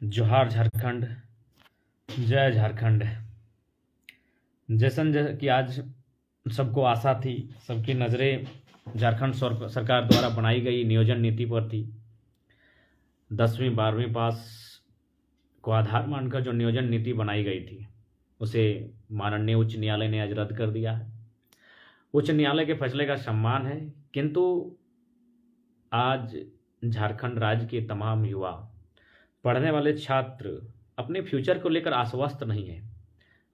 जोहार झारखंड। जय झारखंड। कि आज सबको आशा थी, सबकी नज़रें झारखंड सरकार द्वारा बनाई गई नियोजन नीति पर थी। 10वीं 12वीं पास को आधार मानकर जो नियोजन नीति बनाई गई थी उसे माननीय उच्च न्यायालय ने आज रद्द कर दिया है। उच्च न्यायालय के फैसले का सम्मान है, किंतु आज झारखंड राज्य के तमाम युवा, पढ़ने वाले छात्र अपने फ्यूचर को लेकर आश्वस्त नहीं है।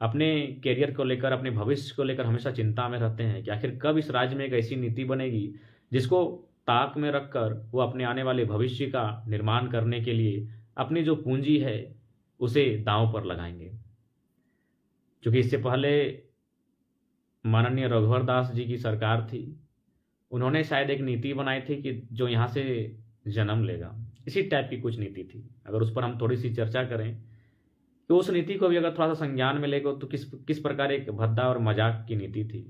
अपने कैरियर को लेकर, अपने भविष्य को लेकर हमेशा चिंता में रहते हैं कि आखिर कब इस राज्य में एक ऐसी नीति बनेगी जिसको ताक में रखकर वो अपने आने वाले भविष्य का निर्माण करने के लिए अपनी जो पूंजी है उसे दांव पर लगाएंगे। क्योंकि इससे पहले माननीय रघुवर दास जी की सरकार थी, उन्होंने शायद एक नीति बनाई थी कि जो यहाँ से जन्म लेगा, इसी टाइप की कुछ नीति थी। अगर उस पर हम थोड़ी सी चर्चा करें तो उस नीति को भी अगर थोड़ा सा संज्ञान में लेगा तो किस प्रकार एक भद्दा और मजाक की नीति थी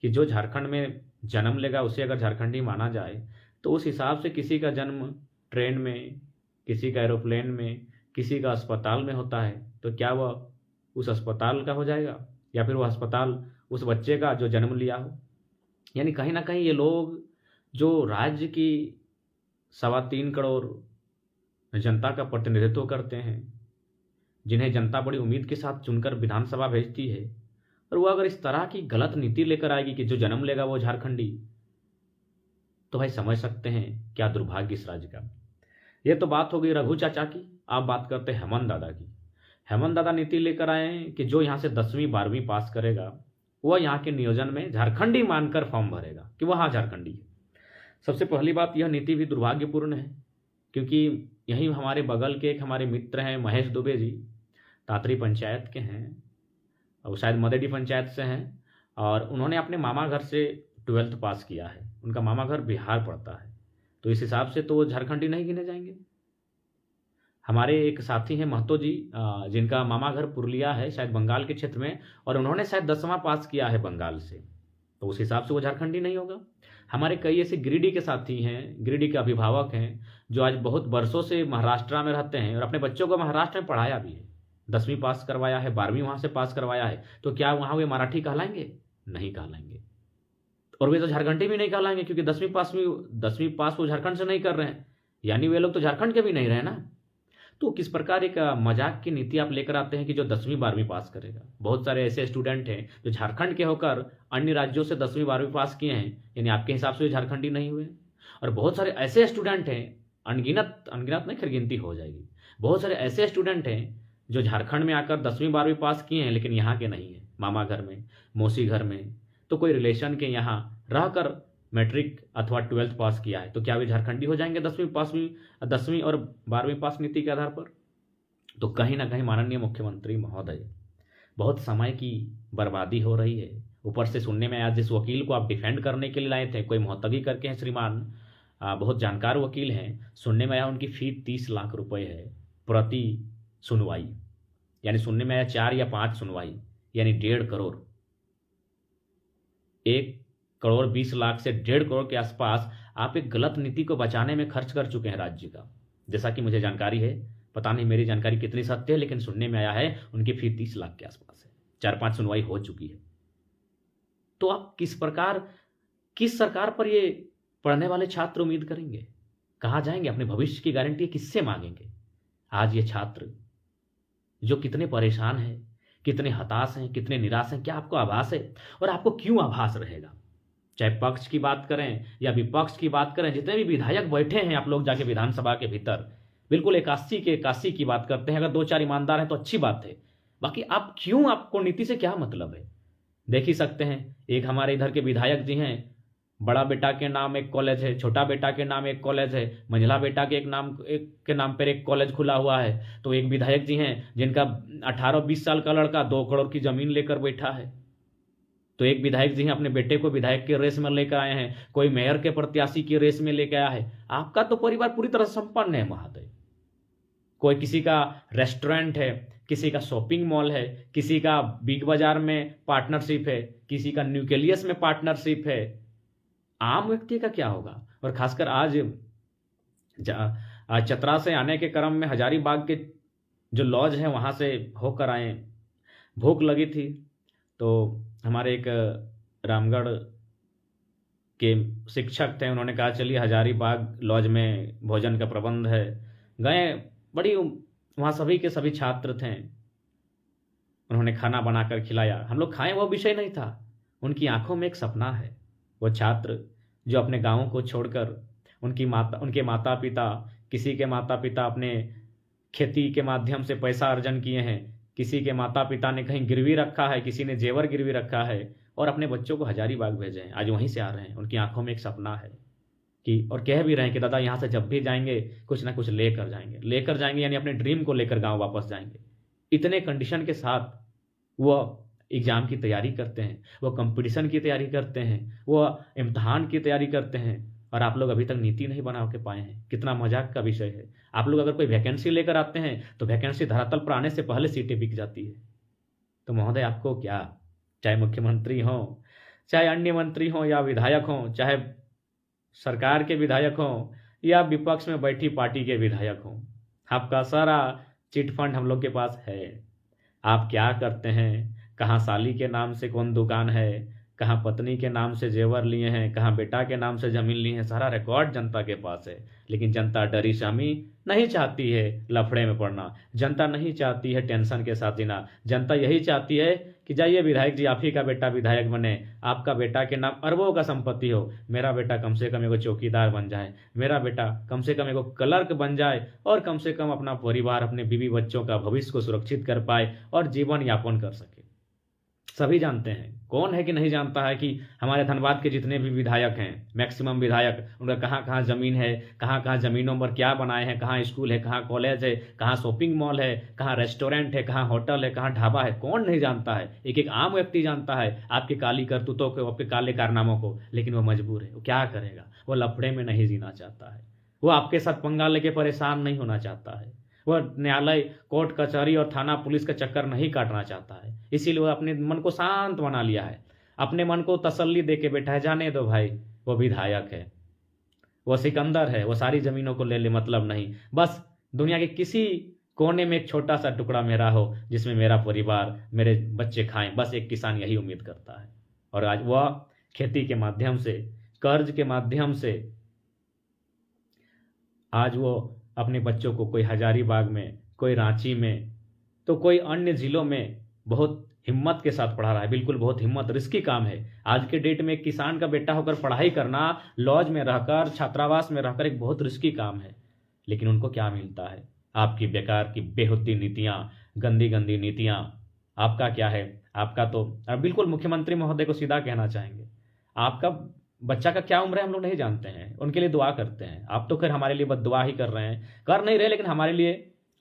कि जो झारखंड में जन्म लेगा उसे अगर झारखंडी माना जाए तो उस हिसाब से किसी का जन्म ट्रेन में, किसी का एरोप्लेन में, किसी का अस्पताल में होता है तो क्या वह उस अस्पताल का हो जाएगा या फिर वह अस्पताल उस बच्चे का जो जन्म लिया हो। यानी कहीं ना कहीं ये लोग जो राज्य की 3.25 करोड़ जनता का प्रतिनिधित्व करते हैं, जिन्हें जनता बड़ी उम्मीद के साथ चुनकर विधानसभा भेजती है, और वो अगर इस तरह की गलत नीति लेकर आएगी कि जो जन्म लेगा वो झारखंडी, तो भाई समझ सकते हैं क्या दुर्भाग्य इस राज्य का। ये तो बात हो गई रघु चाचा की। आप बात करते हैं हेमंत दादा की। हेमंत दादा नीति लेकर आए हैं कि जो यहाँ से 10वीं 12वीं पास करेगा वह यहाँ के नियोजन में झारखंडी मानकर फॉर्म भरेगा कि वह हाँ झारखंडी है। सबसे पहली बात, यह नीति भी दुर्भाग्यपूर्ण है, क्योंकि यही हमारे बगल के एक हमारे मित्र हैं महेश दुबे जी, तातरी पंचायत के हैं, और शायद मदेडी पंचायत से हैं, और उन्होंने अपने मामा घर से 12th पास किया है। उनका मामा घर बिहार पड़ता है, तो इस हिसाब से तो वो झारखंडी नहीं गिने जाएंगे। हमारे एक साथी हैं महतो जी, जिनका मामा घर पुरुलिया है, शायद बंगाल के क्षेत्र में, और उन्होंने शायद 10वां पास किया है बंगाल से, तो उस हिसाब से वो झारखंडी नहीं होगा। हमारे कई ऐसे गिरिडीह के साथी हैं, गिरिडीह के अभिभावक हैं, जो आज बहुत वर्षों से महाराष्ट्र में रहते हैं और अपने बच्चों को महाराष्ट्र में पढ़ाया भी है, 10वीं पास करवाया है, 12वीं वहाँ से पास करवाया है, तो क्या वहाँ वे मराठी कहलाएंगे? नहीं कहलाएंगे। और वे तो झारखंडी भी नहीं कहलाएंगे, क्योंकि 10वीं पास वो झारखंड से नहीं कर रहे हैं, यानी वे लोग तो झारखंड के भी नहीं रहे ना। तो किस प्रकार एक मजाक की नीति आप लेकर आते हैं कि जो 10वीं 12वीं पास करेगा। बहुत सारे ऐसे स्टूडेंट हैं जो झारखंड के होकर अन्य राज्यों से 10वीं 12वीं पास किए हैं, यानी आपके हिसाब से झारखंडी नहीं हुए। और बहुत सारे ऐसे स्टूडेंट हैं, अनगिनत नहीं, खैर गिनती हो जाएगी, बहुत सारे ऐसे स्टूडेंट हैं जो झारखंड में आकर 10वीं 12वीं पास किए हैं लेकिन यहाँ के नहीं है, मामा घर में, मौसी घर में, तो कोई रिलेशन के यहाँ रहकर मैट्रिक अथवा 12th पास किया है, तो क्या वे झारखंडी हो जाएंगे 10वीं और 12वीं पास नीति के आधार पर? तो कहीं ना कहीं माननीय मुख्यमंत्री महोदय, बहुत समय की बर्बादी हो रही है। ऊपर से सुनने में आया जिस वकील को आप डिफेंड करने के लिए लाए थे, कोई मोहतगी करके हैं श्रीमान, बहुत जानकार वकील हैं, सुनने में आया उनकी फी 30 लाख रुपए है प्रति सुनवाई, यानी सुनने में आया 4 या 5 सुनवाई, यानी 1.5 करोड़, 1 करोड़ 20 लाख से 1.5 करोड़ के आसपास आप एक गलत नीति को बचाने में खर्च कर चुके हैं राज्य का। जैसा कि मुझे जानकारी है, पता नहीं मेरी जानकारी कितनी सत्य है, लेकिन सुनने में आया है उनकी फी 30 लाख के आसपास है, 4-5 सुनवाई हो चुकी है। तो आप किस सरकार पर ये पढ़ने वाले छात्र उम्मीद करेंगे? कहाँ जाएंगे? अपने भविष्य की गारंटी किससे मांगेंगे? आज ये छात्र जो कितने परेशान हैं, कितने हताश हैं, कितने निराश हैं, क्या आपको आभास है? और आपको क्यों आभास रहेगा? चाहे पक्ष की बात करें या विपक्ष की बात करें, जितने भी विधायक बैठे हैं आप लोग जाके विधानसभा के भीतर, बिल्कुल एकासी की बात करते हैं। अगर 2-4 ईमानदार हैं तो अच्छी बात है, बाकी आप क्यों, आपको नीति से क्या मतलब है? देख ही सकते हैं, एक हमारे इधर के विधायक जी हैं, बड़ा बेटा के नाम एक कॉलेज है, छोटा बेटा के नाम एक कॉलेज है, मंझला बेटा के के नाम पर एक कॉलेज खुला हुआ है। तो एक विधायक जी हैं जिनका 18-20 साल का लड़का 2 करोड़ की जमीन लेकर बैठा है। तो एक विधायक जी हैं अपने बेटे को विधायक के रेस में लेकर आए हैं, कोई मेयर के प्रत्याशी की रेस में लेकर आया है। आपका तो परिवार पूरी तरह संपन्न है महोदय। कोई किसी का रेस्टोरेंट है, किसी का शॉपिंग मॉल है, किसी का बिग बाजार में पार्टनरशिप है, किसी का न्यूक्लियस में पार्टनरशिप है। आम व्यक्ति का क्या होगा? और खासकर आज चतरा से आने के क्रम में हजारीबाग के जो लॉज है वहाँ से होकर आए। भूख लगी थी तो हमारे एक रामगढ़ के शिक्षक थे, उन्होंने कहा चलिए हजारीबाग लॉज में भोजन का प्रबंध है। गए, बड़ी वहाँ सभी के सभी छात्र थे, उन्होंने खाना बनाकर खिलाया। हम लोग खाएं वो विषय नहीं था, उनकी आंखों में एक सपना है। वो छात्र जो अपने गाँव को छोड़कर, उनके माता पिता, किसी के माता पिता अपने खेती के माध्यम से पैसा अर्जन किए हैं, किसी के माता पिता ने कहीं गिरवी रखा है, किसी ने जेवर गिरवी रखा है, और अपने बच्चों को हजारीबाग भेजे हैं। आज वहीं से आ रहे हैं, उनकी आंखों में एक सपना है कि, और कह भी रहे हैं कि दादा यहाँ से जब भी जाएंगे कुछ ना कुछ लेकर जाएंगे, यानी अपने ड्रीम को लेकर गाँव वापस जाएंगे। इतने कंडीशन के साथ वो एग्ज़ाम की तैयारी करते हैं, वो कंपटीशन की तैयारी करते हैं, वो इम्तहान की तैयारी करते हैं, और आप लोग अभी तक नीति नहीं बना के पाए हैं। कितना मजाक का विषय है। आप लोग अगर कोई वैकेंसी लेकर आते हैं तो वैकेंसी धरातल पर आने से पहले सीटें बिक जाती है। तो महोदय आपको क्या, चाहे मुख्यमंत्री हों, चाहे अन्य मंत्री हों या विधायक हों, चाहे सरकार के विधायक हों या विपक्ष में बैठी पार्टी के विधायक हों, आपका सारा चिट फंड हम लोग के पास है। आप क्या करते हैं, कहाँ साली के नाम से कौन दुकान है, कहाँ पत्नी के नाम से जेवर लिए हैं, कहाँ बेटा के नाम से जमीन ली है, सारा रिकॉर्ड जनता के पास है। लेकिन जनता डरी शामी नहीं चाहती है लफड़े में पड़ना, जनता नहीं चाहती है टेंशन के साथ जीना। जनता यही चाहती है कि जाइए विधायक जी, आप ही का बेटा विधायक बने, आपका बेटा के नाम अरबों का संपत्ति हो, मेरा बेटा कम से कम एगो चौकीदार बन जाए, मेरा बेटा कम से कम एगो क्लर्क बन जाए, और कम से कम अपना परिवार, अपने बीवी बच्चों का भविष्य को सुरक्षित कर पाए और जीवन यापन कर सके। सभी जानते हैं, कौन है कि नहीं जानता है कि हमारे धनबाद के जितने भी विधायक हैं, मैक्सिमम विधायक, उनका कहाँ कहाँ ज़मीन है, कहाँ कहाँ ज़मीनों पर क्या बनाए हैं, कहाँ स्कूल है, कहाँ कॉलेज है, कहाँ शॉपिंग मॉल है, कहाँ रेस्टोरेंट है, कहाँ होटल है, कहाँ ढाबा है, कौन नहीं जानता है। एक एक आम व्यक्ति जानता है आपकी काली करतूतों को, आपके काले कारनामों को, लेकिन वो मजबूर है। वो क्या करेगा, वो लफड़े में नहीं जीना चाहता है, वो आपके साथ पंगा लेके परेशान नहीं होना चाहता है, वह न्यायालय, कोर्ट कचहरी और थाना पुलिस का चक्कर नहीं काटना चाहता है। इसीलिए वह अपने मन को शांत बना लिया है, अपने मन को तसल्ली दे के बैठा है, जाने दो भाई, वो विधायक है, वो सिकंदर है, वो सारी जमीनों को ले ले, मतलब नहीं, बस दुनिया के किसी कोने में एक छोटा सा टुकड़ा मेरा हो जिसमें मेरा परिवार, मेरे बच्चे खाएं, बस एक किसान यही उम्मीद करता है। और आज वह खेती के माध्यम से, कर्ज के माध्यम से, आज वो अपने बच्चों को कोई हजारीबाग में, कोई रांची में, तो कोई अन्य ज़िलों में बहुत हिम्मत के साथ पढ़ा रहा है। बिल्कुल बहुत हिम्मत, रिस्की काम है। आज के डेट में एक किसान का बेटा होकर पढ़ाई करना, लॉज में रहकर, छात्रावास में रहकर, एक बहुत रिस्की काम है। लेकिन उनको क्या मिलता है, आपकी बेकार की बेहुदी नीतियाँ, गंदी गंदी नीतियाँ। आपका क्या है, आपका तो बिल्कुल मुख्यमंत्री महोदय को सीधा कहना चाहेंगे, आपका बच्चा का क्या उम्र है हम लोग नहीं जानते हैं, उनके लिए दुआ करते हैं। आप तो खैर हमारे लिए बद दुआ ही कर रहे हैं, कर नहीं रहे, लेकिन हमारे लिए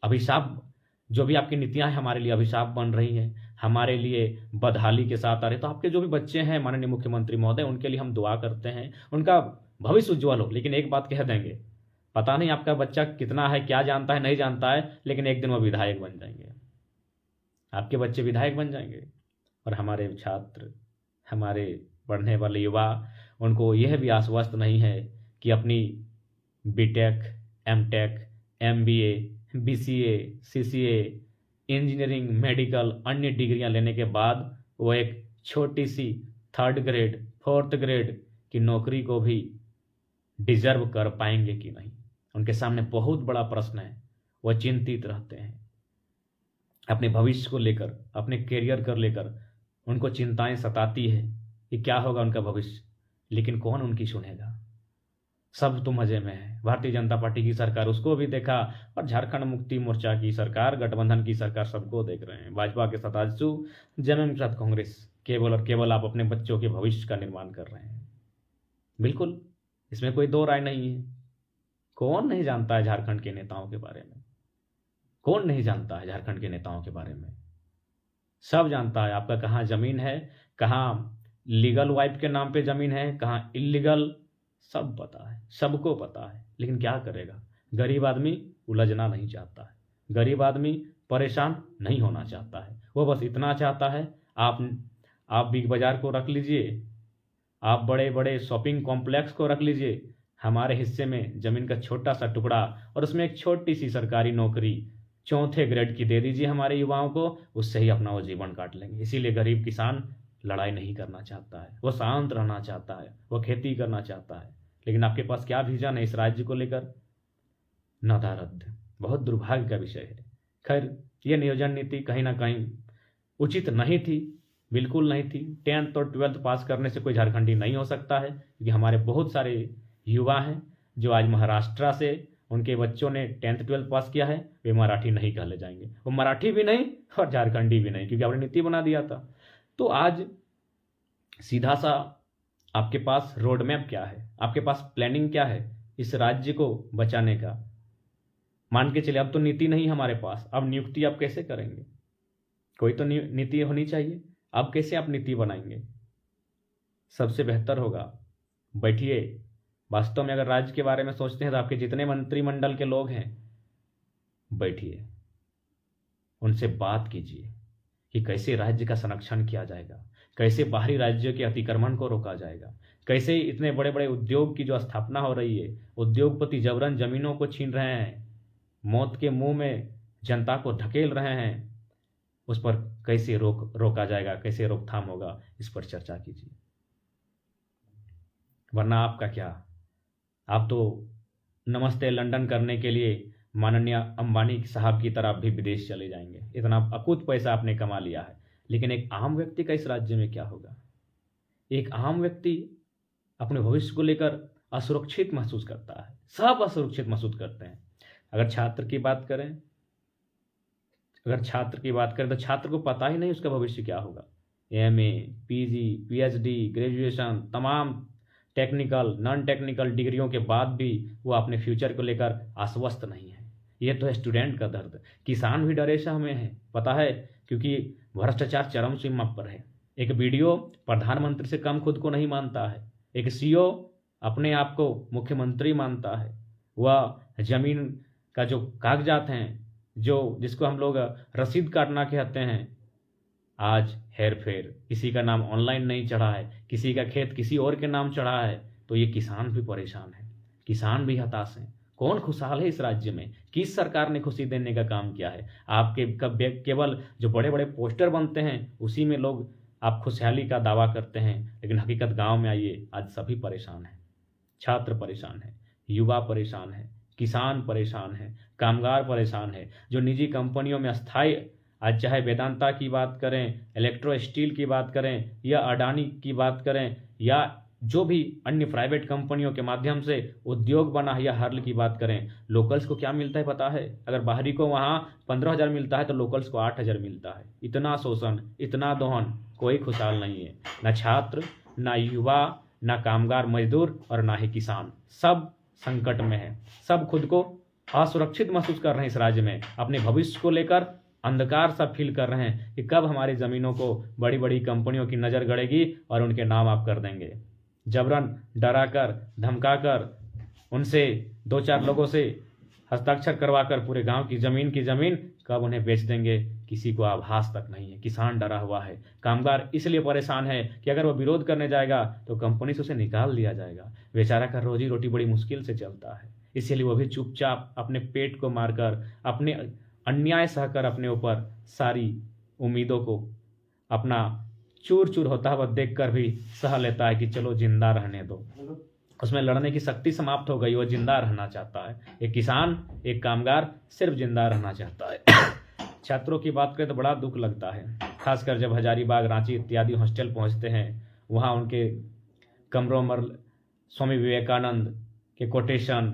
अभिशाप, जो भी आपकी नीतियां हैं हमारे लिए अभिशाप बन रही हैं, हमारे लिए बदहाली के साथ आ रहे। तो आपके जो भी बच्चे हैं माननीय मुख्यमंत्री महोदय, उनके लिए हम दुआ करते हैं, उनका भविष्य उज्ज्वल हो। लेकिन एक बात कह देंगे, पता नहीं आपका बच्चा कितना है, क्या जानता है, नहीं जानता है, लेकिन एक दिन वो विधायक बन जाएंगे, आपके बच्चे विधायक बन जाएंगे। और हमारे छात्र, हमारे पढ़ने वाले युवा, उनको यह भी आश्वस्त नहीं है कि अपनी BTech, MTech, MBA, BCA, CCA, engineering, medical, अन्य डिग्रियां लेने के बाद वो एक छोटी सी 3rd ग्रेड, 4th ग्रेड की नौकरी को भी डिजर्व कर पाएंगे कि नहीं। उनके सामने बहुत बड़ा प्रश्न है, वह चिंतित रहते हैं अपने भविष्य को लेकर, अपने करियर को लेकर, उनको चिंताएं सताती है कि क्या होगा उनका भविष्य। लेकिन कौन उनकी सुनेगा, सब तो मजे में है। भारतीय जनता पार्टी की सरकार, उसको भी देखा, और झारखंड मुक्ति मोर्चा की सरकार, गठबंधन की सरकार, सबको देख रहे हैं। भाजपा के साथ आजसू, जेएमएम के साथ कांग्रेस, केवल और केवल आप अपने बच्चों के भविष्य का निर्माण कर रहे हैं। बिल्कुल, इसमें कोई दो राय नहीं है। कौन नहीं जानता है झारखंड के नेताओं के बारे में, कौन नहीं जानता है झारखंड के नेताओं के बारे में, सब जानता है। आपका कहाँ जमीन है, कहाँ लीगल वाइफ के नाम पे जमीन है, कहाँ इलीगल, सब पता है, सबको पता है। लेकिन क्या करेगा, गरीब आदमी उलझना नहीं चाहता है, गरीब आदमी परेशान नहीं होना चाहता है। वो बस इतना चाहता है, आप बिग बाजार को रख लीजिए, आप बड़े बड़े शॉपिंग कॉम्प्लेक्स को रख लीजिए, हमारे हिस्से में ज़मीन का छोटा सा टुकड़ा और उसमें एक छोटी सी सरकारी नौकरी, चौथे ग्रेड की दे दीजिए हमारे युवाओं को, उससे ही अपना वो जीवन काट लेंगे। इसीलिए गरीब किसान लड़ाई नहीं करना चाहता है, वो शांत रहना चाहता है, वो खेती करना चाहता है। लेकिन आपके पास क्या विजन है इस राज्य को लेकर? नदारद। बहुत दुर्भाग्य का विषय है। खैर, ये नियोजन नीति कहीं ना कहीं उचित नहीं थी, बिल्कुल नहीं थी। 10th और 12th पास करने से कोई झारखंडी नहीं हो सकता है, क्योंकि हमारे बहुत सारे युवा हैं जो आज महाराष्ट्र से उनके बच्चों ने 10th 12th पास किया है, वे मराठी नहीं कहले जाएंगे। वो मराठी भी नहीं और झारखंडी भी नहीं, क्योंकि आपने नीति बना दिया था। तो आज सीधा सा आपके पास रोड मैप क्या है, आपके पास प्लानिंग क्या है इस राज्य को बचाने का? मान के चले अब तो नीति नहीं हमारे पास, अब नियुक्ति आप कैसे करेंगे? कोई तो नीति होनी चाहिए। अब कैसे आप नीति बनाएंगे? सबसे बेहतर होगा बैठिए, वास्तव में अगर राज्य के बारे में सोचते हैं तो आपके जितने मंत्रिमंडल के लोग हैं, बैठिए, उनसे बात कीजिए कि कैसे राज्य का संरक्षण किया जाएगा, कैसे बाहरी राज्यों के अतिक्रमण को रोका जाएगा, कैसे इतने बड़े बड़े उद्योग की जो स्थापना हो रही है, उद्योगपति जबरन जमीनों को छीन रहे हैं, मौत के मुंह में जनता को धकेल रहे हैं, उस पर कैसे रोका जाएगा, कैसे रोकथाम होगा, इस पर चर्चा कीजिए। वरना आपका क्या, आप तो नमस्ते लंदन करने के लिए माननीय अंबानी साहब की तरह भी विदेश चले जाएंगे। इतना अकूत पैसा आपने कमा लिया है, लेकिन एक आम व्यक्ति का इस राज्य में क्या होगा? एक आम व्यक्ति अपने भविष्य को लेकर असुरक्षित महसूस करता है, सब असुरक्षित महसूस करते हैं। अगर छात्र की बात करें तो छात्र को पता ही नहीं उसका भविष्य क्या होगा। MA, PG, PhD, ग्रेजुएशन, तमाम टेक्निकल नॉन टेक्निकल डिग्रियों के बाद भी वो अपने फ्यूचर को लेकर आश्वस्त नहीं है। ये तो है स्टूडेंट का दर्द। किसान भी डरे शाह में है, पता है, क्योंकि भ्रष्टाचार चरम सीमा पर है। एक BDO प्रधानमंत्री से कम खुद को नहीं मानता है, एक CO अपने आप को मुख्यमंत्री मानता है। वह जमीन का जो कागजात हैं, जो जिसको हम लोग रसीद काटना कहते हैं, आज हेर फेर, किसी का नाम ऑनलाइन नहीं चढ़ा है, किसी का खेत किसी और के नाम चढ़ा है, तो ये किसान भी परेशान है, किसान भी हताश हैं। कौन खुशहाल है इस राज्य में? किस सरकार ने खुशी देने का काम किया है? आपके केवल जो बड़े बड़े पोस्टर बनते हैं उसी में लोग आप खुशहाली का दावा करते हैं, लेकिन हकीकत गांव में आइए, आज सभी परेशान हैं। छात्र परेशान है, युवा परेशान है, किसान परेशान है, कामगार परेशान है। जो निजी कंपनियों में अस्थायी, आज चाहे वेदांता की बात करें, इलेक्ट्रो स्टील की बात करें, या अडानी की बात करें, या जो भी अन्य प्राइवेट कंपनियों के माध्यम से उद्योग बना है, या हर्ल की बात करें, लोकल्स को क्या मिलता है पता है? अगर बाहरी को वहाँ 15,000 मिलता है तो लोकल्स को 8,000 मिलता है। इतना शोषण, इतना दोहन, कोई खुशहाल नहीं है। ना छात्र, ना युवा, ना कामगार मजदूर, और ना ही किसान, सब संकट में है। सब खुद को असुरक्षित महसूस कर रहे हैं इस राज्य में, अपने भविष्य को लेकर अंधकार सा फील कर रहे हैं कि कब हमारी ज़मीनों को बड़ी बड़ी कंपनियों की नज़र गड़ेगी और उनके नाम आप कर देंगे। जबरन डरा कर, धमका कर, उनसे 2-4 लोगों से हस्ताक्षर करवाकर पूरे गांव की ज़मीन कब उन्हें बेच देंगे, किसी को आभास तक नहीं है। किसान डरा हुआ है, कामगार इसलिए परेशान है कि अगर वो विरोध करने जाएगा तो कंपनी से उसे निकाल दिया जाएगा। बेचारा का रोजी रोटी बड़ी मुश्किल से चलता है, इसीलिए वो भी चुपचाप अपने पेट को मारकर, अपने अन्याय सहकर अपने ऊपर सारी उम्मीदों को अपना चूर चूर होता हुआ देखकर भी सह लेता है कि चलो जिंदा रहने दो। उसमें लड़ने की शक्ति समाप्त हो गई, वो जिंदा रहना चाहता है। एक किसान, एक कामगार सिर्फ जिंदा रहना चाहता है। छात्रों की बात करें तो बड़ा दुख लगता है, खासकर जब हजारीबाग, रांची इत्यादि हॉस्टल पहुंचते हैं। वहाँ उनके कमरों में स्वामी विवेकानंद के quotation,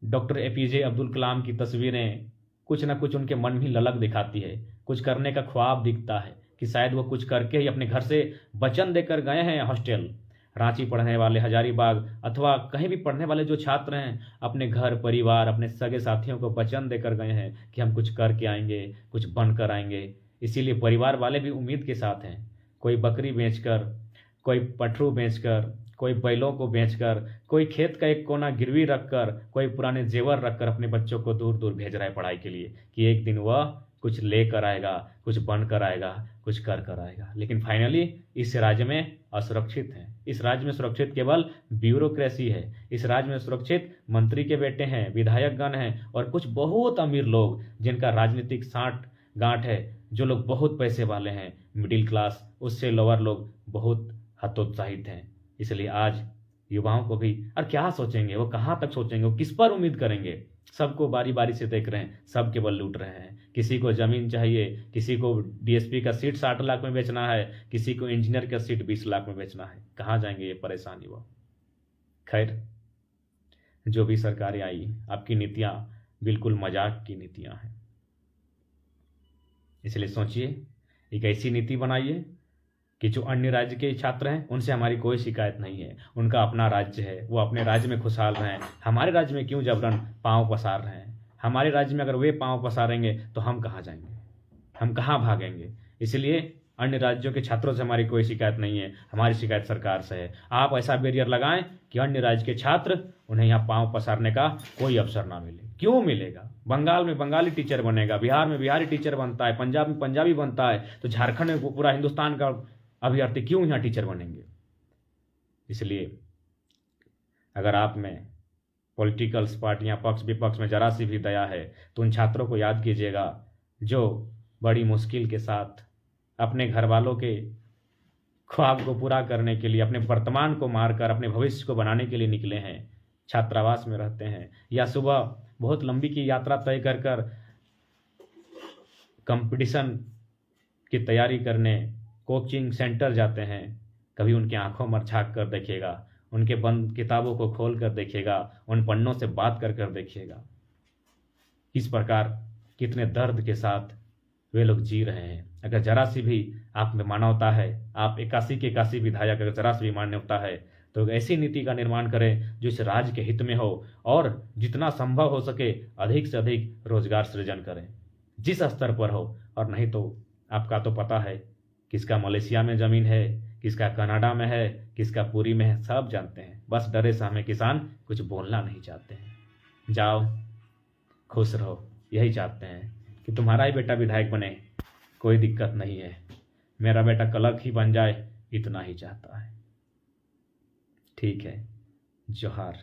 doctor APJ Abdul Kalam की तस्वीरें, कुछ न कुछ उनके मन में ललक दिखाती है। कुछ करने का ख्वाब दिखता है कि शायद वो कुछ करके ही अपने घर से वचन देकर गए हैं हॉस्टल। रांची पढ़ने वाले, हजारीबाग अथवा कहीं भी पढ़ने वाले जो छात्र हैं, अपने घर परिवार, अपने सगे साथियों को वचन देकर गए हैं कि हम कुछ करके आएंगे, कुछ बन कर आएंगे। इसीलिए परिवार वाले भी उम्मीद के साथ हैं। कोई बकरी बेचकर, कोई पटरू बेचकर, कोई बैलों को बेचकर, कोई खेत का एक कोना गिरवी रखकर, कोई पुराने जेवर रखकर अपने बच्चों को दूर दूर भेज रहा है पढ़ाई के लिए, कि एक दिन वह कुछ लेकर आएगा, कुछ बनकर आएगा, कुछ कर आएगा, लेकिन फाइनली इस राज्य में असुरक्षित हैं। इस राज्य में सुरक्षित केवल ब्यूरोक्रेसी है। इस राज्य में सुरक्षित मंत्री के बेटे हैं, विधायकगण हैं और कुछ बहुत अमीर लोग जिनका राजनीतिक साठ गांठ है, जो लोग बहुत पैसे वाले हैं। मिडिल क्लास उससे लोअर लोग बहुत हतोत्साहित हैं। इसलिए आज युवाओं को भी और क्या सोचेंगे, वो कहाँ तक सोचेंगे, वो किस पर उम्मीद करेंगे। सबको बारी बारी से देख रहे हैं, सब केवल लूट रहे हैं। किसी को जमीन चाहिए, किसी को डीएसपी का सीट 60 लाख में बेचना है, किसी को इंजीनियर का सीट 20 लाख में बेचना है। कहाँ जाएंगे ये परेशानी वो। खैर, जो भी सरकारें आई, आपकी नीतियां बिल्कुल मजाक की नीतियां हैं। इसलिए सोचिए, एक ऐसी नीति बनाइए कि जो अन्य राज्य के छात्र हैं उनसे हमारी कोई शिकायत नहीं है, उनका अपना राज्य है, वो अपने राज्य में खुशहाल रहें। हमारे राज्य में क्यों जबरन पांव पसार रहे हैं? हमारे राज्य में अगर वे पांव पसारेंगे तो हम कहाँ जाएंगे, हम कहाँ भागेंगे? इसलिए अन्य राज्यों के छात्रों से हमारी कोई शिकायत नहीं है, हमारी शिकायत सरकार से है। आप ऐसा बैरियर लगाएं कि अन्य राज्य के छात्र उन्हें यहाँ पांव पसारने का कोई अवसर ना मिले। क्यों मिलेगा? बंगाल में बंगाली टीचर बनेगा, बिहार में बिहारी टीचर बनता है, पंजाब में पंजाबी बनता है, तो झारखंड में पूरा हिंदुस्तान का अभ्यर्थी क्यों यहाँ टीचर बनेंगे? इसलिए अगर आप में पॉलिटिकल्स पार्टियां पक्ष विपक्ष में जरा सी भी दया है तो उन छात्रों को याद कीजिएगा जो बड़ी मुश्किल के साथ अपने घर वालों के ख्वाब को पूरा करने के लिए, अपने वर्तमान को मारकर अपने भविष्य को बनाने के लिए निकले हैं, छात्रावास में रहते हैं या सुबह बहुत लंबी की यात्रा तय कर कर कंपटीशन की तैयारी करने कोचिंग सेंटर जाते हैं। कभी उनकी आंखों में झांक कर देखिएगा, उनके बंद किताबों को खोल कर देखिएगा, उन पन्नों से बात कर कर देखिएगा किस प्रकार कितने दर्द के साथ वे लोग जी रहे हैं। अगर जरा सी भी आप में मानवता है, आप 81 के 81 विधायक अगर जरा सी भी मानवता है तो ऐसी नीति का निर्माण करें जो इस राज्य के हित में हो और जितना संभव हो सके अधिक से अधिक रोजगार सृजन करें जिस स्तर पर हो। और नहीं तो आपका तो पता है किसका मलेशिया में ज़मीन है, किसका कनाडा में है, किसका पुरी में है, सब जानते हैं। बस डरे से हमें किसान कुछ बोलना नहीं चाहते हैं। जाओ खुश रहो, यही चाहते हैं कि तुम्हारा ही बेटा विधायक बने, कोई दिक्कत नहीं है, मेरा बेटा क्लर्क ही बन जाए, इतना ही चाहता है। ठीक है, जोहार।